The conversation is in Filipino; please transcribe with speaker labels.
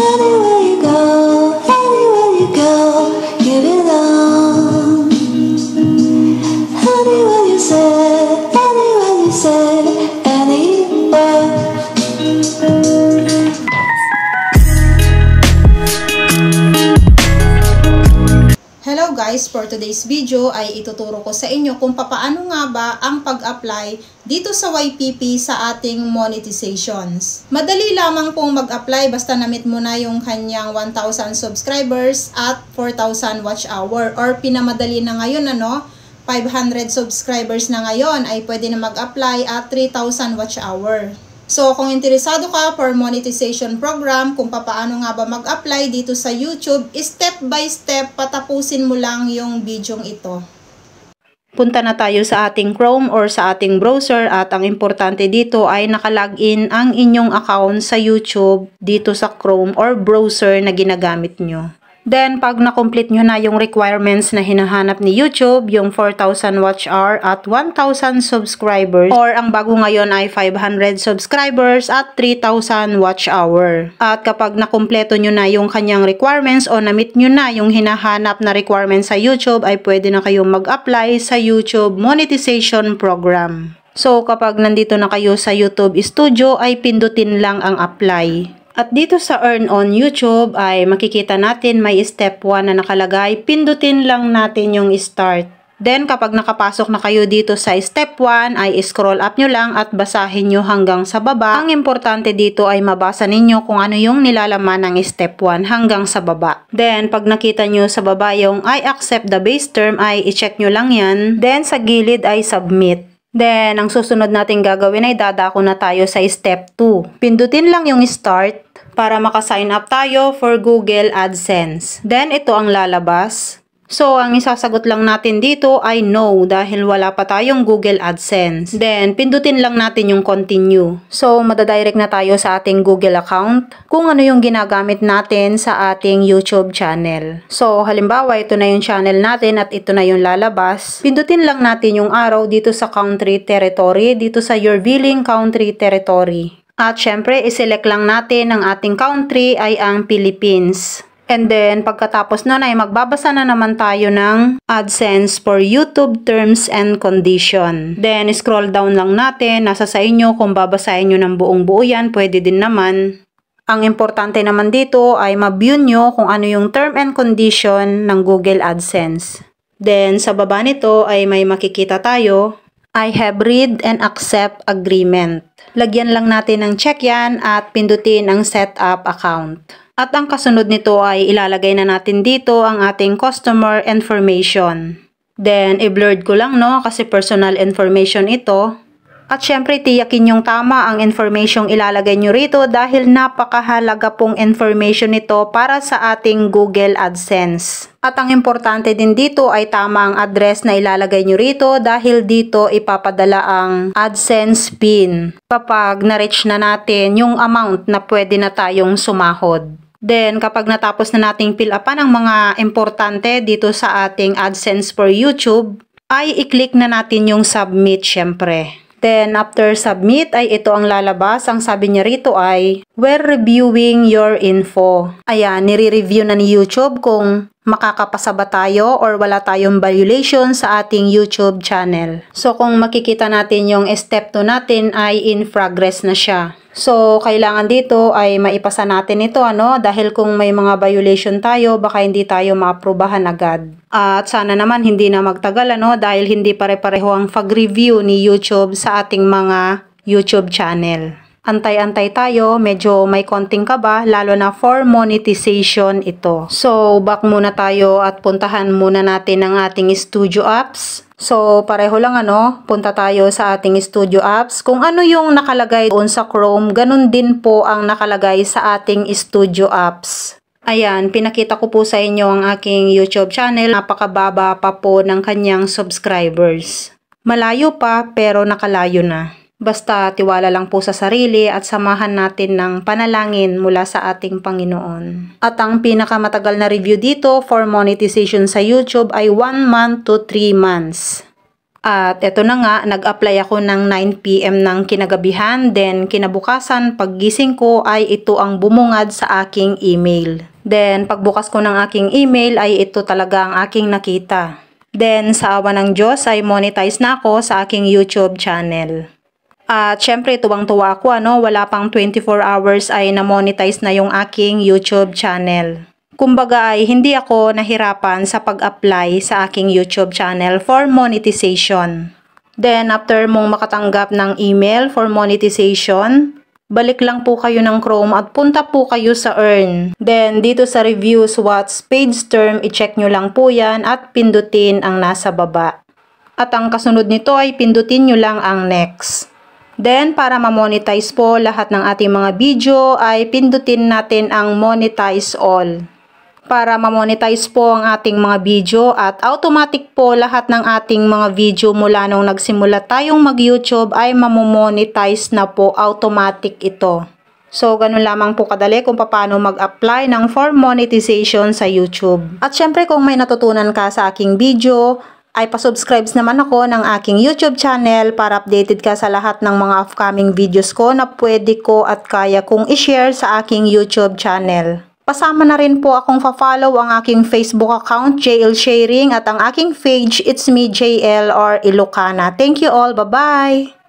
Speaker 1: Anywhere you go, you belong. Anywhere you say, anywhere.
Speaker 2: Hello guys, for today's video ay ituturo ko sa inyo kung papaano nga ba ang pag-apply dito sa YPP sa ating monetizations. Madali lamang pong mag-apply basta na-meet mo na yung kanyang 1,000 subscribers at 4,000 watch hour, or pinamadali na ngayon 500 subscribers na ngayon ay pwede na mag-apply at 3,000 watch hour. So, kung interesado ka for monetization program, kung paano nga ba mag-apply dito sa YouTube, step by step, patapusin mo lang yung bidyong ito. Punta na tayo sa ating Chrome or sa ating browser, at ang importante dito ay nakalagin ang inyong account sa YouTube dito sa Chrome or browser na ginagamit nyo. Then, pag na-complete nyo na yung requirements na hinahanap ni YouTube, yung 4,000 watch hour at 1,000 subscribers, or ang bago ngayon ay 500 subscribers at 3,000 watch hour. At kapag na-kompleto nyo na yung kanyang requirements o na-meet nyo na yung hinahanap na requirements sa YouTube, ay pwede na kayong mag-apply sa YouTube monetization program. So, kapag nandito na kayo sa YouTube Studio, ay pindutin lang ang apply. At dito sa Earn on YouTube ay makikita natin may step 1 na nakalagay. Pindutin lang natin yung start. Then kapag nakapasok na kayo dito sa step 1 ay scroll up nyo lang at basahin nyo hanggang sa baba. Ang importante dito ay mabasa ninyo kung ano yung nilalaman ng step 1 hanggang sa baba. Then pag nakita nyo sa baba yung I accept the base term ay i-check nyo lang yan. Then sa gilid ay submit. Then, ang susunod natin gagawin ay dadako na tayo sa step 2. Pindutin lang yung start para makasign up tayo for Google AdSense. Then, ito ang lalabas. So, ang isasagot lang natin dito ay no dahil wala pa tayong Google AdSense. Then, pindutin lang natin yung continue. So, madadirect na tayo sa ating Google account kung ano yung ginagamit natin sa ating YouTube channel. So, halimbawa, ito na yung channel natin at ito na yung lalabas. Pindutin lang natin yung arrow dito sa country territory, dito sa your billing country territory. At syempre, iselect lang natin ang ating country ay ang Philippines. And then, pagkatapos nun ay magbabasa na naman tayo ng AdSense for YouTube Terms and Condition. Then, scroll down lang natin. Nasa sa inyo kung babasahin nyo ng buong buo yan, pwede din naman. Ang importante naman dito ay ma-view nyo kung ano yung term and condition ng Google AdSense. Then, sa baba nito ay may makikita tayo. I have read and accept agreement. Lagyan lang natin ng check yan at pindutin ang set up account. At ang kasunod nito ay ilalagay na natin dito ang ating customer information. Then, i-blurred ko lang kasi personal information ito. At syempre, tiyakin yung tama ang information ilalagay nyo rito dahil napakahalaga pong information nito para sa ating Google AdSense. At ang importante din dito ay tama ang address na ilalagay nyo rito dahil dito ipapadala ang AdSense PIN kapag na-reach na natin yung amount na pwede na tayong sumahod. Then, kapag natapos na nating fill upan ang mga importante dito sa ating AdSense for YouTube, ay i-click na natin yung submit syempre. Then, after submit ay ito ang lalabas. Ang sabi niya rito ay, we're reviewing your info. Ayan, nire-review na ni YouTube kung makakapasa ba tayo or wala tayong violation sa ating YouTube channel. So, kung makikita natin yung step 2 natin ay in progress na siya. So, kailangan dito ay maipasa natin ito dahil kung may mga violation tayo, baka hindi tayo maaprubahan agad. At sana naman hindi na magtagal dahil hindi pare-pareho ang pag-review ni YouTube sa ating mga YouTube channel. Antay-antay tayo, medyo may konting kaba, lalo na for monetization ito. So, back muna tayo at puntahan muna natin ang ating studio apps. So, pareho lang punta tayo sa ating studio apps. Kung ano yung nakalagay doon sa Chrome, ganun din po ang nakalagay sa ating studio apps. Ayan, pinakita ko po sa inyo ang aking YouTube channel. Napakababa pa po ng kanyang subscribers. Malayo pa pero nakalayo na. Basta tiwala lang po sa sarili at samahan natin ng panalangin mula sa ating Panginoon. At ang pinakamatagal na review dito for monetization sa YouTube ay 1 month to 3 months. At eto na nga, nag-apply ako ng 9 PM ng kinagabihan, then kinabukasan paggising ko ay ito ang bumungad sa aking email. Then pagbukas ko ng aking email ay ito talaga ang aking nakita. Then sa awa ng Diyos ay monetize na ako sa aking YouTube channel. At syempre tuwang-tuwa ako, wala pang 24 hours ay na-monetize na yung aking YouTube channel. Kumbaga ay hindi ako nahirapan sa pag-apply sa aking YouTube channel for monetization. Then after mong makatanggap ng email for monetization, balik lang po kayo ng Chrome at punta po kayo sa Earn. Then dito sa reviews, what's page term, i-check nyo lang po yan at pindutin ang nasa baba. At ang kasunod nito ay pindutin nyo lang ang next. Then para ma-monetize po lahat ng ating mga video ay pindutin natin ang monetize all. Para ma-monetize po ang ating mga video at automatic po lahat ng ating mga video mula nung nagsimula tayong mag-YouTube ay mamomonetize na po, automatic ito. So ganun lamang po kadali kung paano mag-apply ng for monetization sa YouTube. At syempre kung may natutunan ka sa aking video, ay pasubscribe naman ako ng aking YouTube channel para updated ka sa lahat ng mga upcoming videos ko na pwede ko at kaya kong i-share sa aking YouTube channel. Pasama na rin po akong fa-follow ang aking Facebook account, JL Sharing, at ang aking page, It's Me JL or Ilocana. Thank you all. Bye-bye!